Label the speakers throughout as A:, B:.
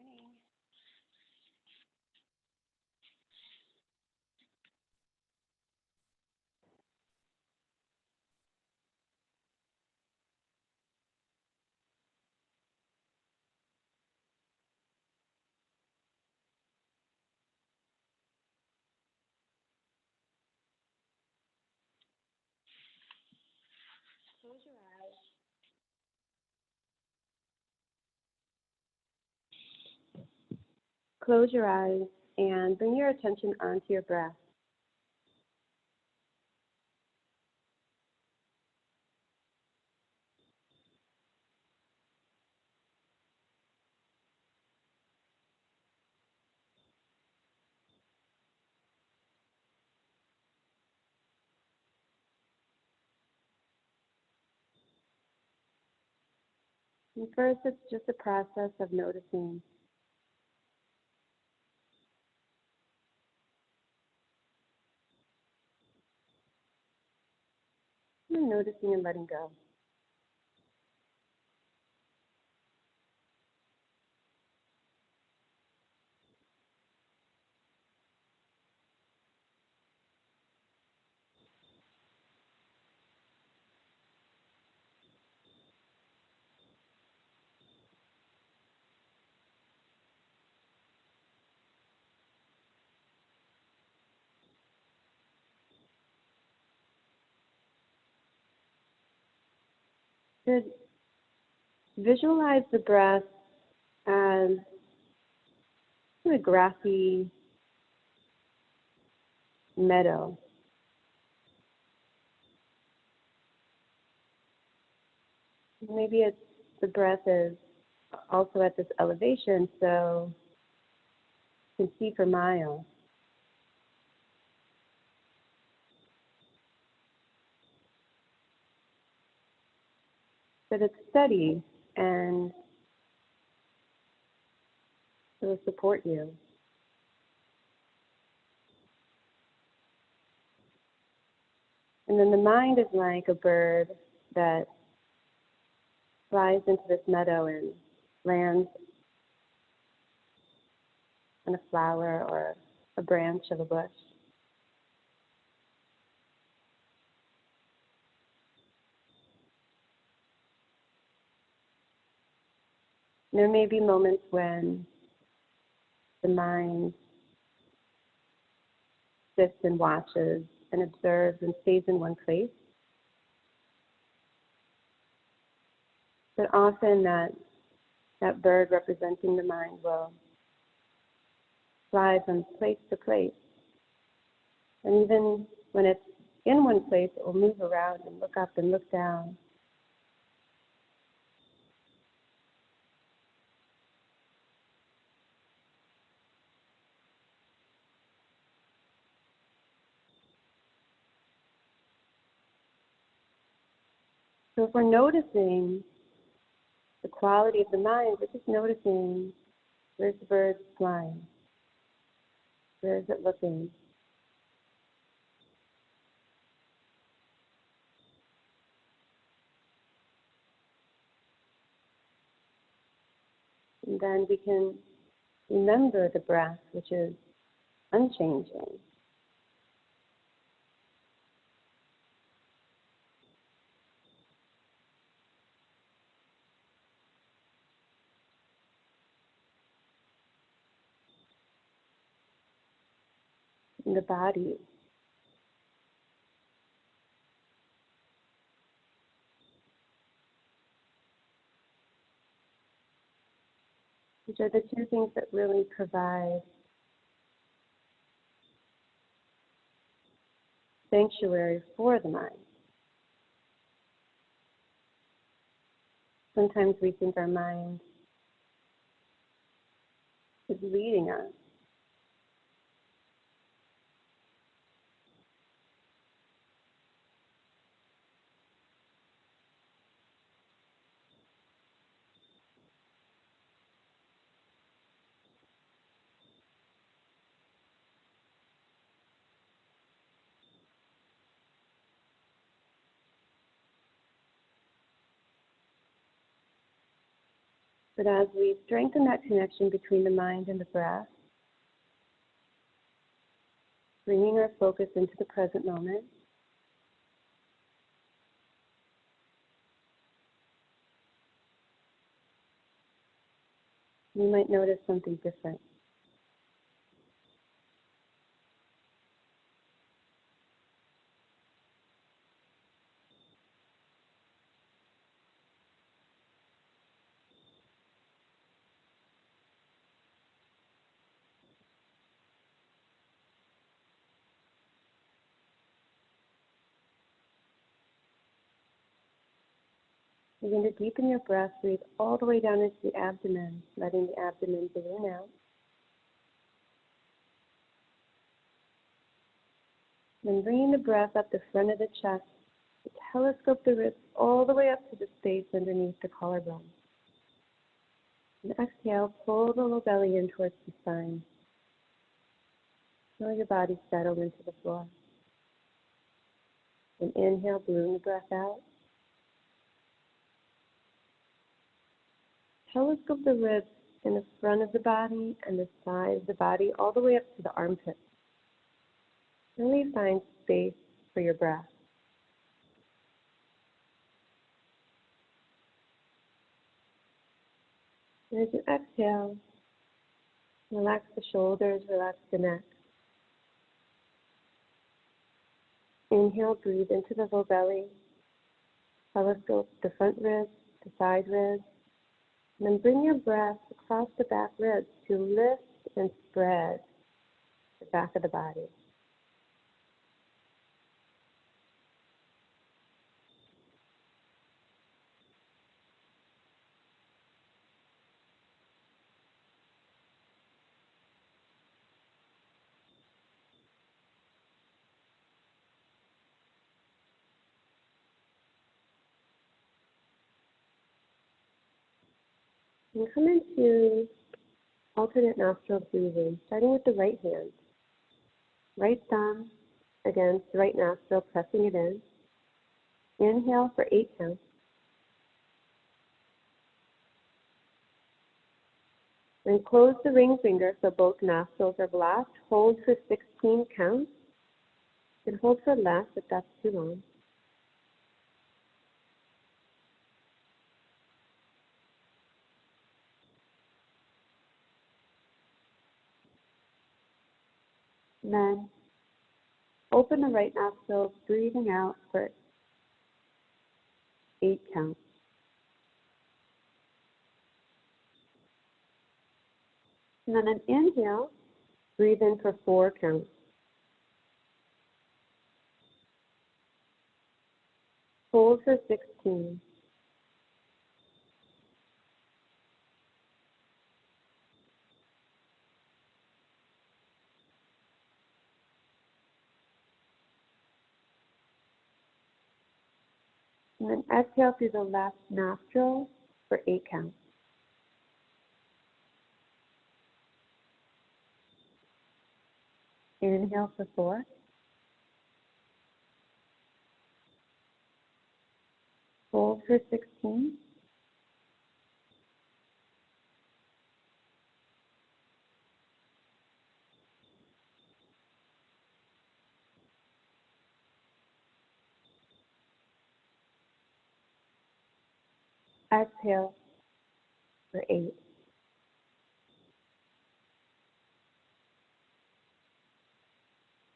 A: morning. Close your eyes. Close your eyes and bring your attention onto your breath. And first, it's just a process of noticing. And noticing and letting go. Good. Visualize the breath as a grassy meadow. Maybe it's the breath is also at this elevation, so you can see for miles. But it's steady and it will support you. And then the mind is like a bird that flies into this meadow and lands on a flower or a branch of a bush. There may be moments when the mind sits and watches and observes and stays in one place. But often that bird representing the mind will fly from place to place. And even when it's in one place, it will move around and look up and look down. So if we're noticing the quality of the mind, we're just noticing, where's the bird flying? Where is it looking? And then we can remember the breath, which is unchanging. In the body. Which are the two things that really provide sanctuary for the mind. Sometimes we think our mind is leading us. But as we strengthen that connection between the mind and the breath, bringing our focus into the present moment, you might notice something different. Begin to deepen your breath, breathe all the way down into the abdomen, letting the abdomen balloon out. Then bringing the breath up the front of the chest, telescope the ribs all the way up to the space underneath the collarbone. And exhale, pull the low belly in towards the spine. Feel your body settle into the floor. And inhale, balloon the breath out. Telescope the ribs in the front of the body and the side of the body all the way up to the armpits. Really find space for your breath. And as you exhale, relax the shoulders, relax the neck. Inhale, breathe into the low belly. Telescope the front ribs, the side ribs. And then bring your breath across the back ribs to lift and spread the back of the body. And come into alternate nostril breathing, starting with the right hand. Right thumb against the right nostril, pressing it in. Inhale for 8 counts. Then close the ring finger so both nostrils are blocked. Hold for 16 counts. You can hold for less if that's too long. And then open the right nostril, breathing out for 8 counts. And then an inhale, breathe in for 4 counts. Hold for 16. And then exhale through the left nostril for 8 counts. Inhale for 4. Hold for 16. Exhale for 8.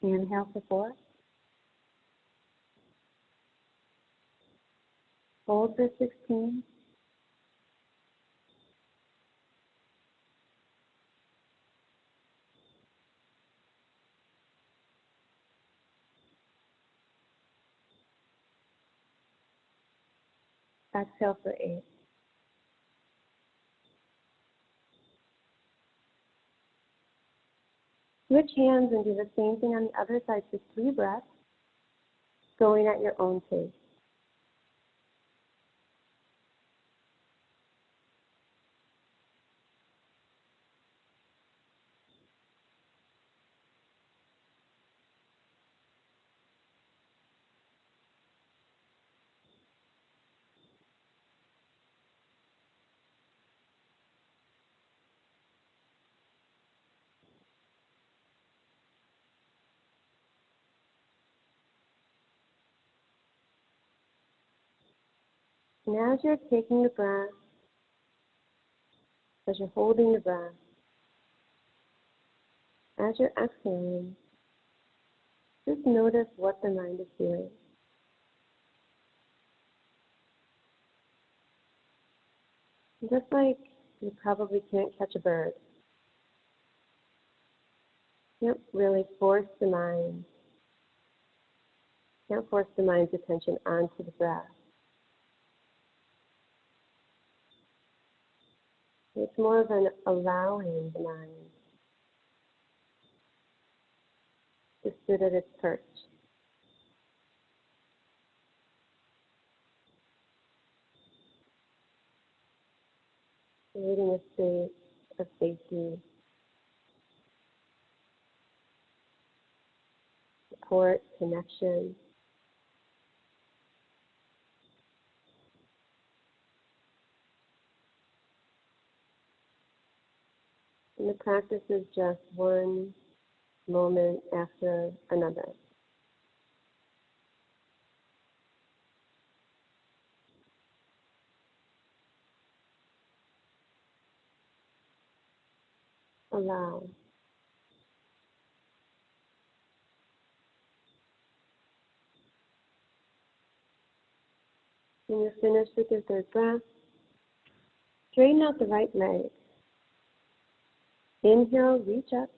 A: Inhale for 4. Hold for 16. Exhale for 8. Switch hands and do the same thing on the other side for 3 breaths, going at your own pace. And as you're taking the breath, as you're holding the breath, as you're exhaling, just notice what the mind is doing. Just like you probably can't catch a bird, you can't really force the mind. You can't force the mind's attention onto the breath. It's more of an allowing the mind to sit at its perch. Creating a state of safety, support, connection. And the practice is just one moment after another. Allow. When you're finished with your third breath, straighten out the right leg. Inhale, reach up.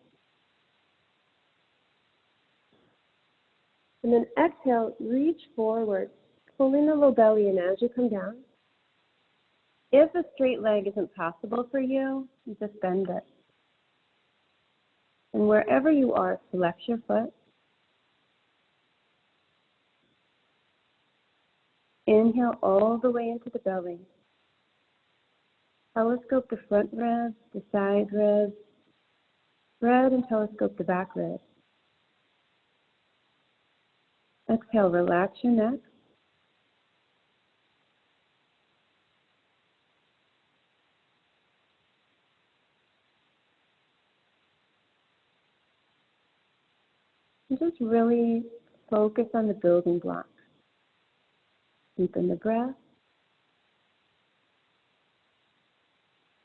A: And then exhale, reach forward, pulling the low belly in as you come down. If a straight leg isn't possible for you, just bend it. And wherever you are, flex your foot. Inhale all the way into the belly. Telescope the front ribs, the side ribs. Spread and telescope the back ribs. Exhale, relax your neck. And just really focus on the building blocks. Deepen the breath.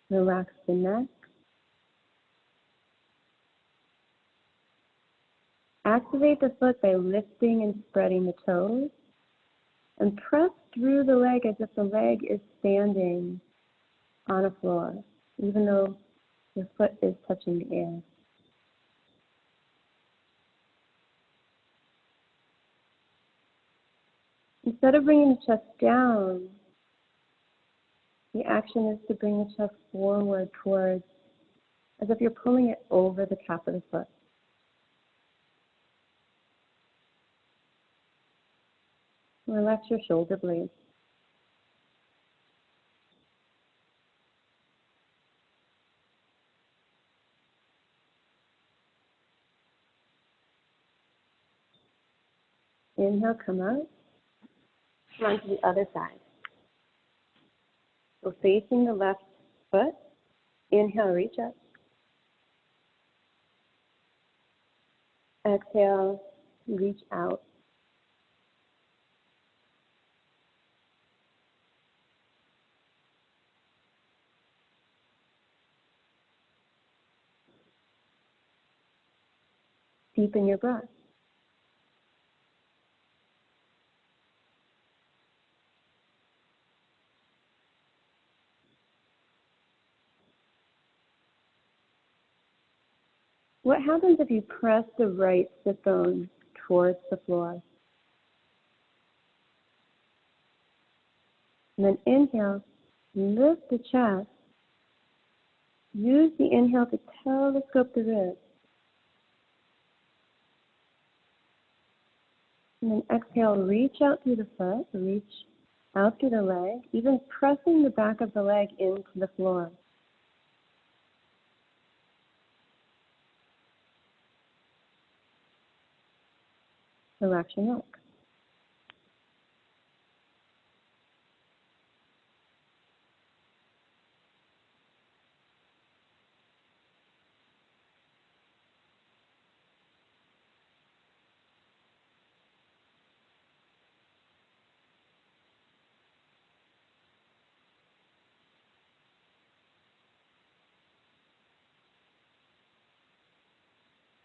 A: Relax the neck. Activate the foot by lifting and spreading the toes. And press through the leg as if the leg is standing on a floor, even though your foot is touching the air. Instead of bringing the chest down, the action is to bring the chest forward towards, as if you're pulling it over the cap of the foot. Relax your shoulder blades. Inhale, come out. Come on to the other side. So facing the left foot, inhale, reach up. Exhale, reach out. Deepen your breath. What happens if you press the right sit bone towards the floor? And then inhale, lift the chest. Use the inhale to telescope the ribs. And then exhale, reach out through the foot, reach out through the leg, even pressing the back of the leg into the floor. Relax your neck.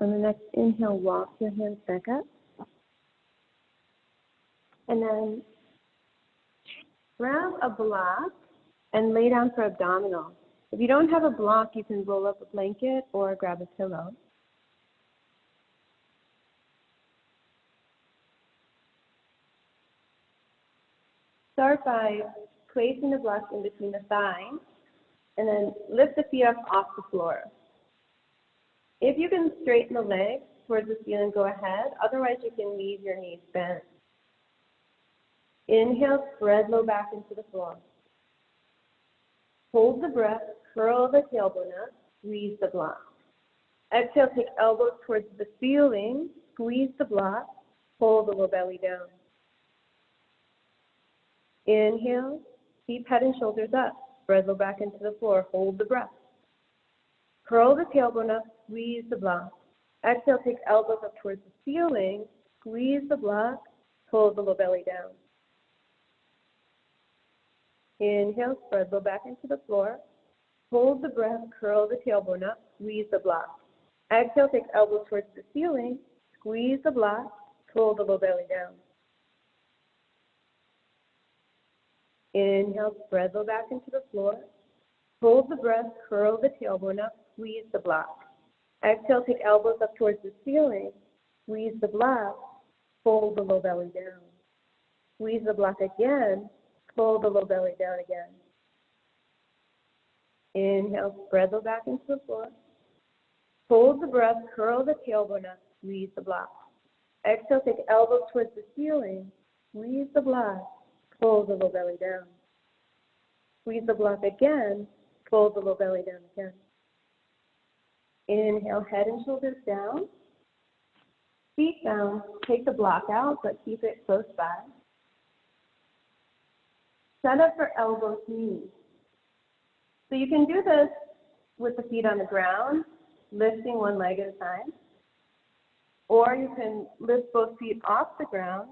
A: On the next inhale, walk your hands back up. And then grab a block and lay down for abdominal. If you don't have a block, you can roll up a blanket or grab a pillow. Start by placing the block in between the thighs and then lift the feet up off the floor. If you can straighten the legs towards the ceiling, go ahead. Otherwise, you can leave your knees bent. Inhale, spread low back into the floor. Hold the breath, curl the tailbone up, squeeze the block. Exhale, take elbows towards the ceiling, squeeze the block, pull the low belly down. Inhale, keep head and shoulders up, spread low back into the floor, hold the breath. Curl the tailbone up, squeeze the block. Exhale, take elbows up towards the ceiling, squeeze the block, pull the low belly down. Inhale, spread low back into the floor. Hold the breath, curl the tailbone up, squeeze the block. Exhale, take elbows towards the ceiling, squeeze the block, pull the low belly down. Inhale, spread low back into the floor. Hold the breath, curl the tailbone up, squeeze the block. Exhale, take elbows up towards the ceiling, squeeze the block, pull the low belly down. Squeeze the block again, pull the low belly down again. Inhale, spread low back into the floor. Hold the breath, curl the tailbone up, squeeze the block. Exhale, take elbows towards the ceiling, squeeze the block, pull the low belly down. Squeeze the block again, pull the low belly down again. Inhale, head and shoulders down. Feet down, take the block out, but keep it close by. Set up for elbows, knees. So you can do this with the feet on the ground, lifting one leg at a time. Or you can lift both feet off the ground,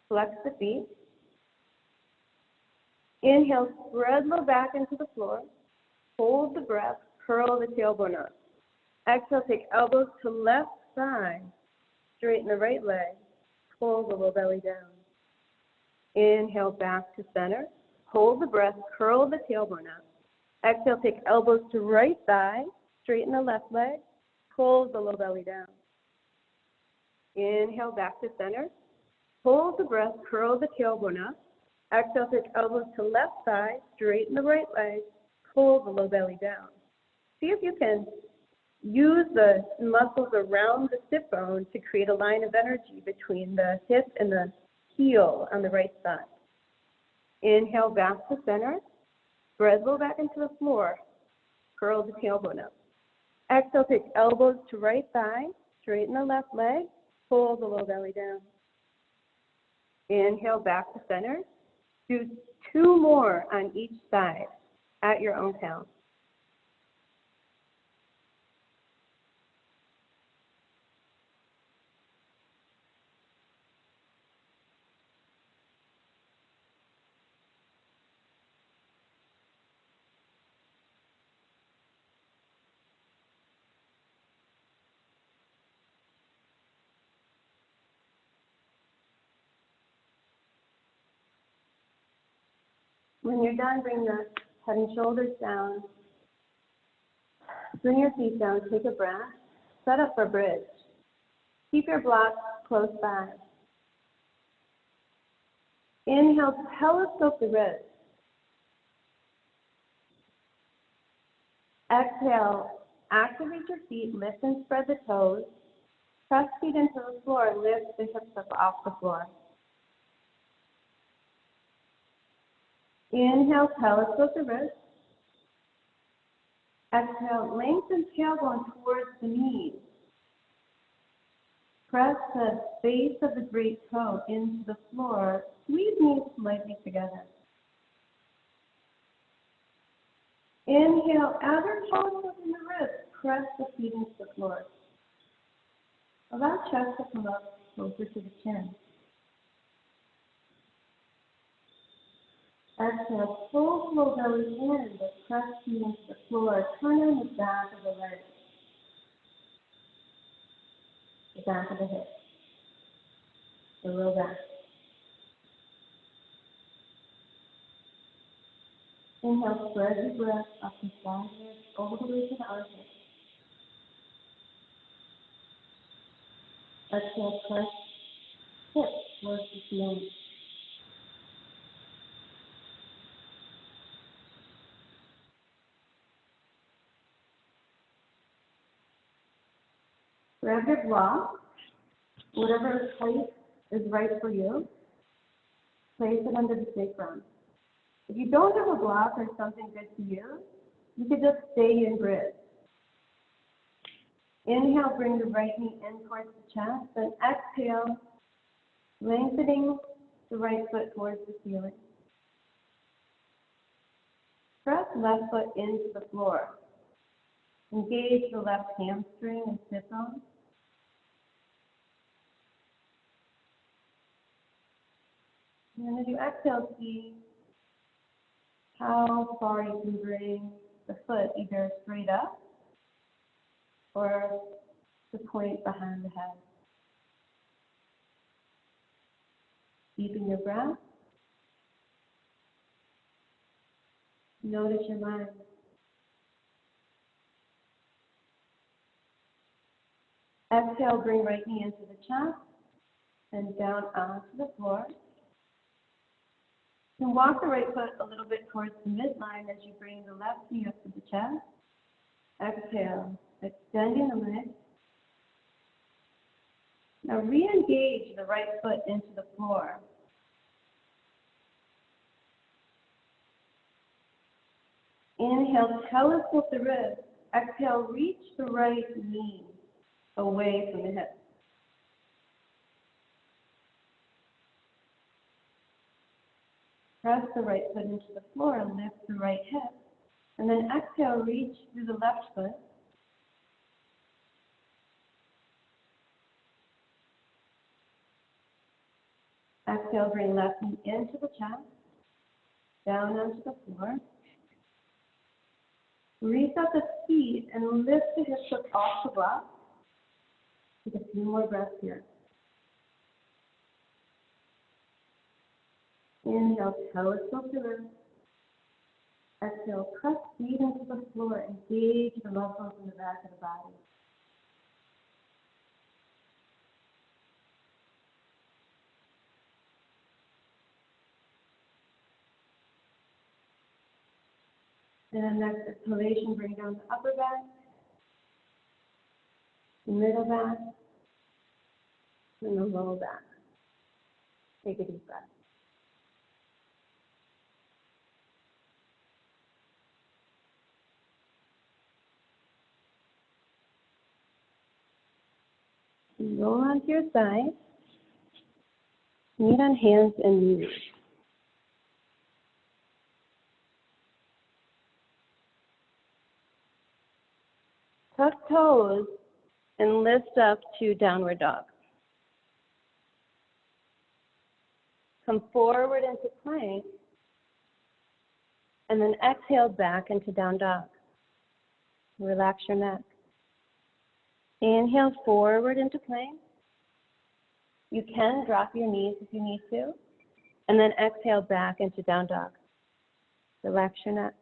A: flex the feet. Inhale, spread low back into the floor. Hold the breath, curl the tailbone up. Exhale, take elbows to left side. Straighten the right leg. Pull the low belly down. Inhale, back to center. Hold the breath, curl the tailbone up. Exhale, take elbows to right thigh. Straighten the left leg. Pull the low belly down. Inhale, back to center. Hold the breath, curl the tailbone up. Exhale, take elbows to left thigh. Straighten the right leg. Pull the low belly down. See if you can use the muscles around the sit bone to create a line of energy between the hip and the heel on the right side. Inhale, back to center. Spread low back into the floor. Curl the tailbone up. Exhale, take elbows to right thigh. Straighten the left leg. Pull the low belly down. Inhale, back to center. Do 2 more on each side at your own count. When you're done, bring the head and shoulders down. Bring your feet down, take a breath. Set up for bridge. Keep your block close by. Inhale, telescope the ribs. Exhale, activate your feet, lift and spread the toes. Press feet into the floor, lift the hips up off the floor. Inhale, telescope the wrist. Exhale, lengthen tailbone towards the knees. Press the base of the great toe into the floor. Squeeze knees slightly together. Inhale, outer toes in the wrist. Press the feet into the floor. Allow chest to come up closer to the chin. Exhale, full low belly in, but press feet into the floor. Turn on the back of the leg. the back of the hip, the low back. Inhale, spread your breath up the side ribs, all the way to the armpit. Exhale, press hips towards the ceiling. Grab your block, whatever height is right for you. Place it under the sacrum. If you don't have a block or something good to use, you could just stay in grid. Inhale, bring the right knee in towards the chest, then exhale, lengthening the right foot towards the ceiling. Press left foot into the floor. Engage the left hamstring and sit bone. And then as you exhale, see how far you can bring the foot either straight up or to point behind the head. Deepen your breath. Notice your mind. Exhale, bring right knee into the chest and down onto the floor. You can walk the right foot a little bit towards the midline as you bring the left knee up to the chest. Exhale, extending the legs. Now re-engage the right foot into the floor. Inhale, telescope the ribs. Exhale, reach the right knee away from the hip. Press the right foot into the floor, lift the right hip, and then exhale, reach through the left foot. Exhale, bring left knee into the chest, down onto the floor. Reset the feet and lift the hips up off the block. Take a few more breaths here. Inhale, telescope the ribs. Exhale, press feet into the floor, engage the muscles in the back of the body. And then next exhalation, bring down the upper back, the middle back, and the lower back. Take a deep breath. Roll onto your side. Knee on hands and knees. Tuck toes and lift up to downward dog. Come forward into plank, and then exhale back into down dog. Relax your neck. Inhale forward into plank. You can drop your knees if you need to, and then exhale back into down dog. Relax your neck.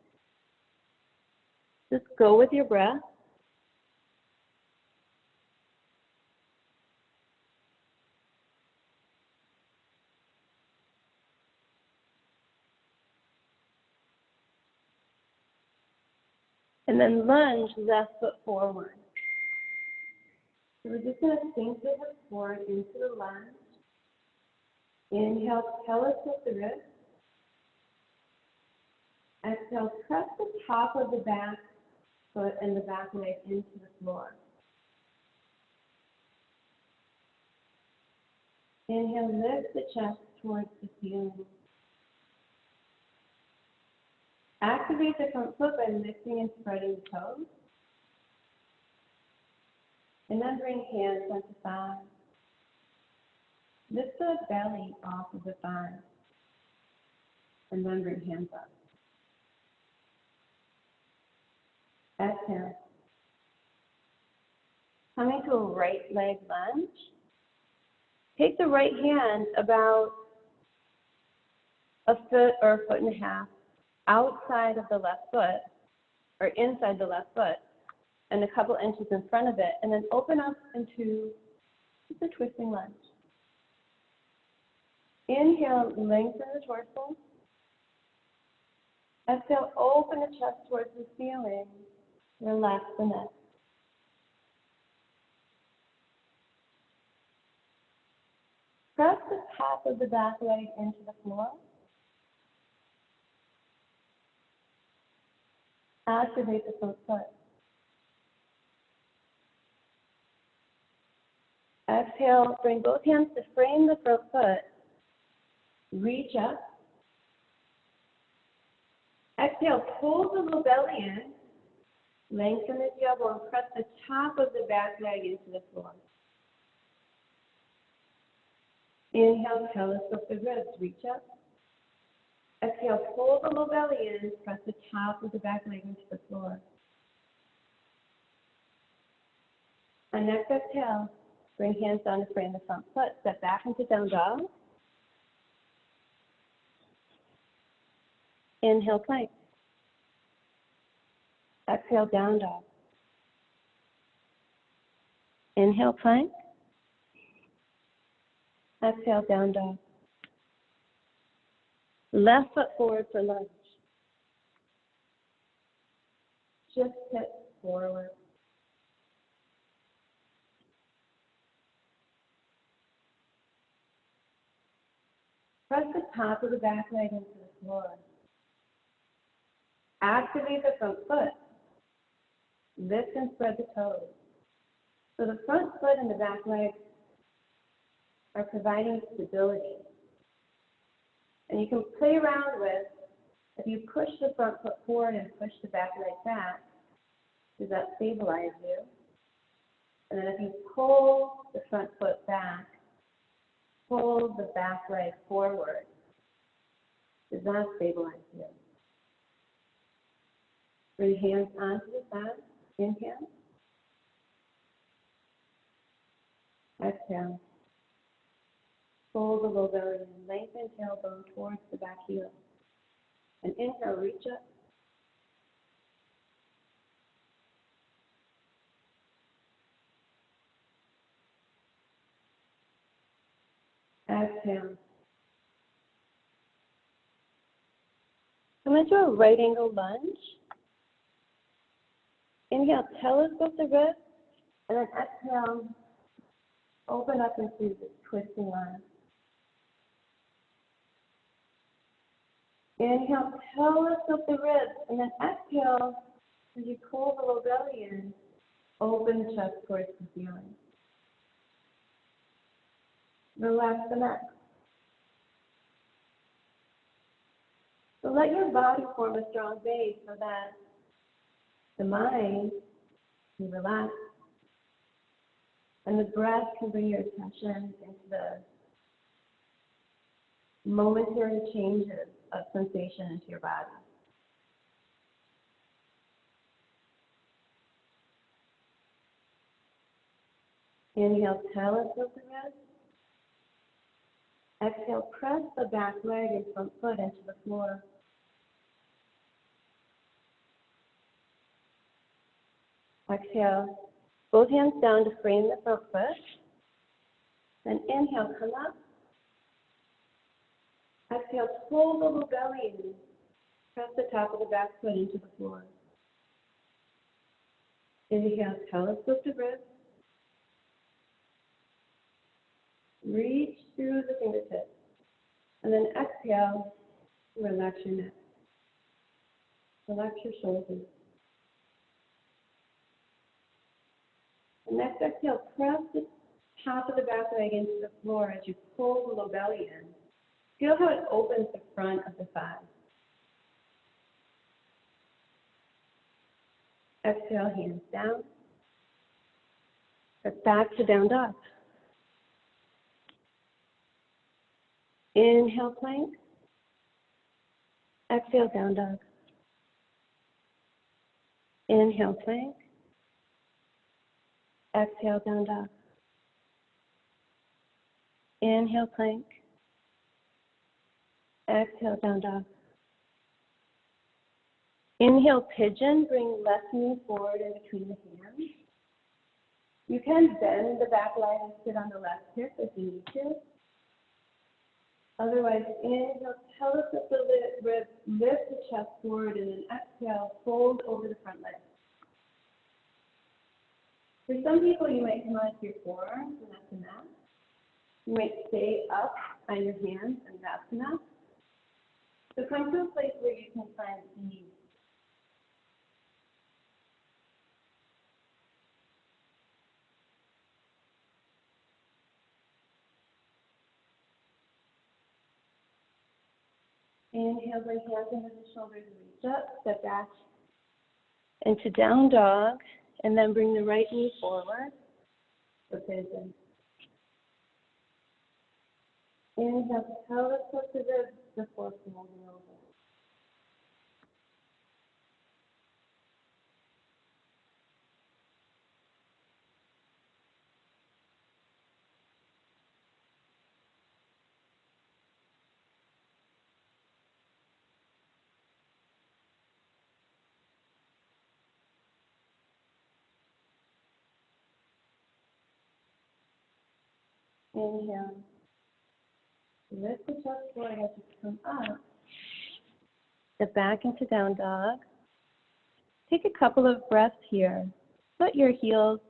A: Just go with your breath. And then lunge left foot forward. So we're just going to sink the hips forward into the lunge. Inhale, telescope the wrist. Exhale, press the top of the back foot and the back leg into the floor. Inhale, lift the chest towards the ceiling. Activate the front foot by lifting and spreading the toes. And then bring hands onto thighs. Lift the belly off of the thighs. And then bring hands up. Exhale. Coming to a right leg lunge. Take the right hand about a foot or a foot and a half outside of the left foot, or inside the left foot, and a couple inches in front of it, and then open up into just a twisting lunge. Inhale, lengthen the torso. Exhale, open the chest towards the ceiling. Relax the neck. Press the top of the back leg into the floor. Activate the front foot. Exhale, bring both hands to frame the front foot. Reach up. Exhale, pull the low belly in. Lengthen the tailbone. Press the top of the back leg into the floor. Inhale, telescope the ribs. Reach up. Exhale, pull the low belly in. Press the top of the back leg into the floor. And next exhale, bring hands down to frame the front foot. Step back into down dog. Inhale, plank. Exhale, down dog. Inhale, plank. Exhale, down dog. Left foot forward for lunge. Just hip forward. Press the top of the back leg into the floor. Activate the front foot. Lift and spread the toes. So the front foot and the back leg are providing stability. And you can play around with, if you push the front foot forward and push the back leg back, does that stabilize you? And then if you pull the front foot back, pull the back leg forward, does that stabilize you? Bring hands onto the side. Inhale. Exhale. Pull the low belly in. Lengthen tailbone towards the back heel. And inhale, reach up. Exhale. Come into a right angle lunge. Inhale, telescope the ribs, and then exhale, open up into this twisting lunge. Inhale, telescope the ribs, and then exhale, as you pull the low belly in, open the chest towards the ceiling. Relax the neck. So let your body form a strong base so that the mind can relax and the breath can bring your attention into the momentary changes of sensation into your body. Inhale, telescope the ribs. Exhale, press the back leg and front foot into the floor. Exhale, both hands down to frame the front foot. Then inhale, come up. Exhale, pull the low belly in. Press the top of the back foot into the floor. Inhale, telescope the ribs. Reach through the fingertips. And then exhale, relax your neck. Relax your shoulders. And next exhale, press the top of the back leg into the floor as you pull the low belly in. Feel how it opens the front of the thigh. Exhale, hands down. Step back to down dog. Inhale, plank. Exhale, down dog. Inhale, plank. Exhale, down dog. Inhale, plank. Exhale, down dog. Inhale, pigeon. Bring left knee forward in between the hands. You can bend the back leg and sit on the left hip if you need to. Otherwise, inhale, pelvis up the ribs, lift the chest forward, and then exhale, fold over the front leg. For some people, you might come onto your forearms, and that's enough. You might stay up on your hands, and that's enough. So come to a place where you can find ease. Inhale, bring hands under the shoulders, reach up, step back into down dog, and then bring the right knee forward for pigeon. Inhale, pelvis up to the ribs before folding over. Inhale. Lift the chest forward as you come up. Step back into down dog. Take a couple of breaths here. Let your heels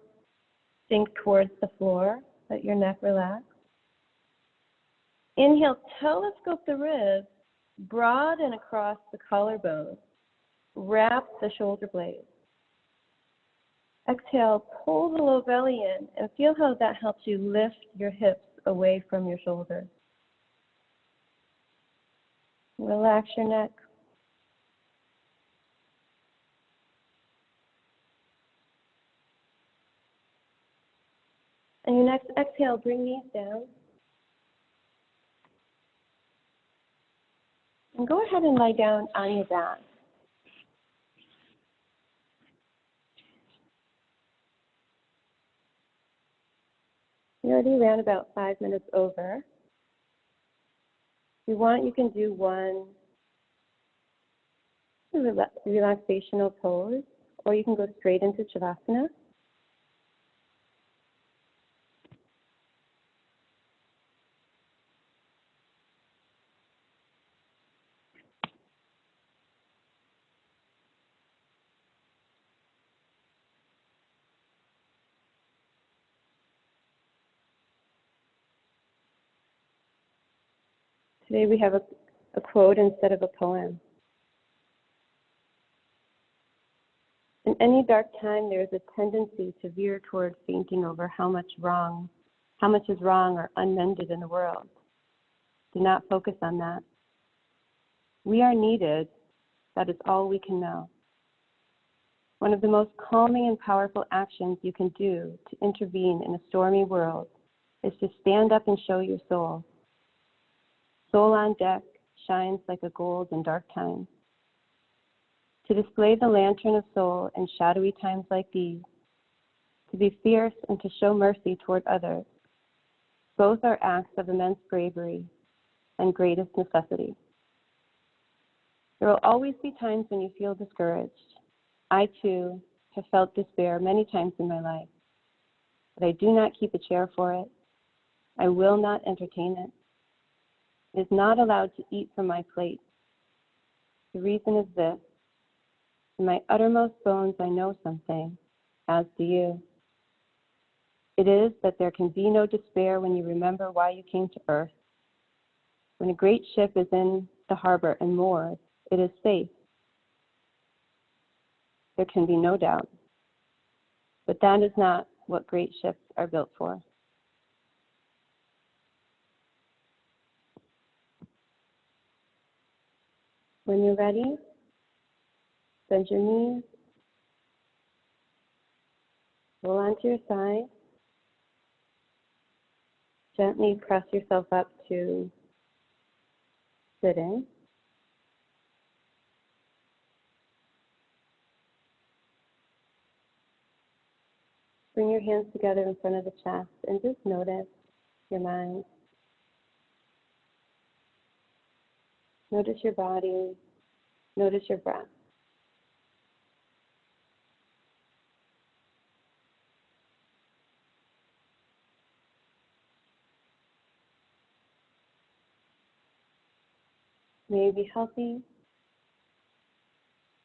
A: sink towards the floor. Let your neck relax. Inhale, telescope the ribs, broaden across the collarbone. Wrap the shoulder blades. Exhale, pull the low belly in and feel how that helps you lift your hips away from your shoulders. Relax your neck. And your next exhale, bring knees down. And go ahead and lie down on your back. You already ran about 5 minutes over. If you want, you can do one relaxational pose, or you can go straight into Shavasana. Today we have a quote instead of a poem. In any dark time, there is a tendency to veer toward fainting over how much is wrong or unmended in the world. Do not focus on that. We are needed. That is all we can know. One of the most calming and powerful actions you can do to intervene in a stormy world is to stand up and show your soul. Soul on deck shines like a gold in dark times. To display the lantern of soul in shadowy times like these, to be fierce and to show mercy toward others, both are acts of immense bravery and greatest necessity. There will always be times when you feel discouraged. I, too, have felt despair many times in my life, but I do not keep a chair for it. I will not entertain it. It is not allowed to eat from my plate. The reason is this. In my uttermost bones, I know something, as do you. It is that there can be no despair when you remember why you came to earth. When a great ship is in the harbor and moored, it is safe. There can be no doubt. But that is not what great ships are built for. When you're ready, bend your knees, roll onto your side, gently press yourself up to sitting. Bring your hands together in front of the chest and just notice your mind. Notice your body. Notice your breath. May you be healthy.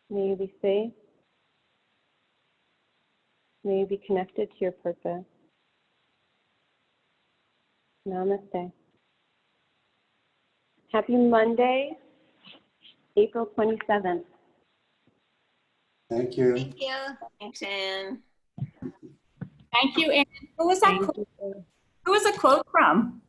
A: May you be safe. May you be connected to your purpose. Namaste. Happy Monday, April 27th.
B: Thank you.
C: Thank you. Thanks, Anne.
D: Thank you, Anne. Who was that? Who was the quote from?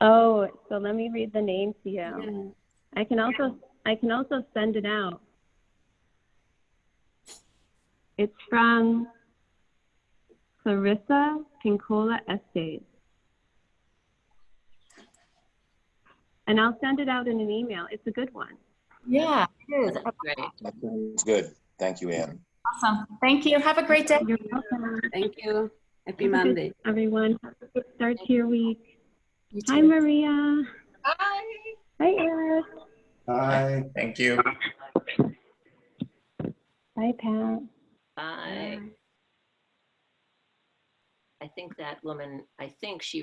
A: Oh, so let me read the name to you.
C: Yeah.
A: I can also send it out. It's from Clarissa Pincola Estes. And I'll send it out in an email. It's a good one.
D: Yeah, it is.
C: Great.
E: That sounds good. Thank you, Anne.
D: Awesome. Thank you. Have a great day.
A: You're welcome.
F: Thank you. Happy
A: Have a good-
F: Monday.
A: everyone. Have a good start to your week.
D: You
A: Hi,
D: too.
A: Maria.
C: Bye.
A: Hi, Eric.
B: Bye.
E: Thank you.
A: Bye, Pat.
C: Bye. I think that woman, she